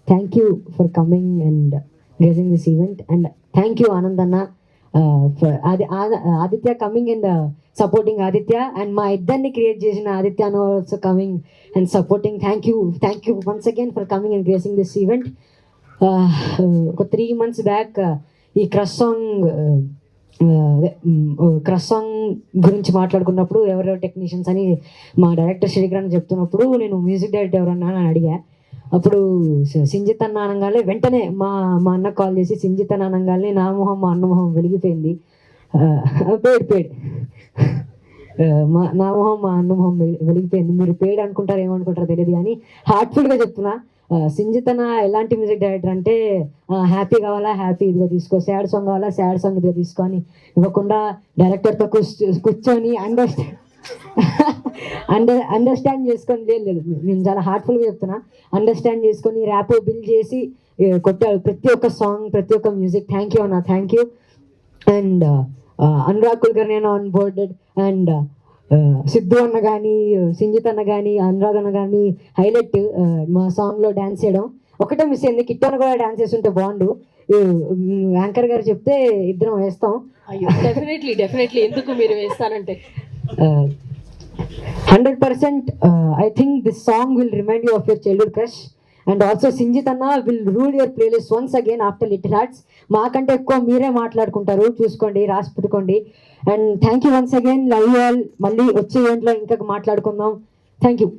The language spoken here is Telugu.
thank you for coming and gracing this event, and thank you Anand Anna for Aditya coming and supporting Aditya, and my iddarni create chesina Aditya no also coming and supporting. Thank you once again for coming and gracing this event. ఒక 3 months బ్యాక్ ఈ క్రష్ సాంగ్ గురించి మాట్లాడుకున్నప్పుడు ఎవరెవరు టెక్నీషియన్స్ అని మా డైరెక్టర్ శ్రీకరణ్ చెప్తున్నప్పుడు నేను మ్యూజిక్ డైరెక్టర్ ఎవరన్నా అని అడిగా. అప్పుడు సింజిత్ అన్న అనగానే వెంటనే మా అన్న కాల్ చేసి సింజిత్ అన్న అనగానే నా మొహం మా అన్న మొహం వెలిగిపోయింది. పేడ్ నా మొహం మా అన్న మొహం వెలిగిపోయింది. మీరు పేడ్ అనుకుంటారు ఏమనుకుంటారో తెలియదు, కానీ హార్ట్ఫుల్గా చెప్తున్నా. సింజిత్ అన్న ఎలాంటి మ్యూజిక్ డైరెక్టర్ అంటే హ్యాపీ కావాలా హ్యాపీ ఇదిగా తీసుకో, సాడ్ సాంగ్ కావాలా సాడ్ సాంగ్ ఇదిగా తీసుకొని ఇవ్వకుండా డైరెక్టర్తో కూర్చొని అండర్స్టాండ్ చేసుకొని లేదు, నేను చాలా హార్ట్ఫుల్గా చెప్తున్నా, అండర్స్టాండ్ చేసుకొని ర్యాప్ బిల్డ్ చేసి కొట్టాడు ప్రతి ఒక్క సాంగ్ ప్రతి ఒక్క మ్యూజిక్. థ్యాంక్ యూ అన్న, thank you. And Anurag Kulkarni on boarded, and Siddhu అన్న కానీ సింజిత్ అన్న కానీ అనురాగ్ అన్న కానీ హైలైట్ మా సాంగ్లో డ్యాన్స్ చేయడం. ఒకటే మిస్ అయింది, కిట్ అన్న కూడా డ్యాన్స్ చేస్తుంటే బాగుండు. యాంకర్ గారు చెప్తే ఇద్దరం వేస్తాం. అయ్యో డెఫినెట్లీ ఎందుకు మీరు వేస్తానంటే 100%. I think this song will remind you of your childhood crush, and also Sinjit Anna will rule your playlist once again after Little Hearts. మాకంటే ఎక్కువ మీరే మాట్లాడుకుంటారు, చూసుకోండి, రాసి పెట్టుకోండి. And thank you once again, love you all. మళ్ళీ వచ్చే ఈవెంట్లో ఇంకా మాట్లాడుకుందాం. Thank you.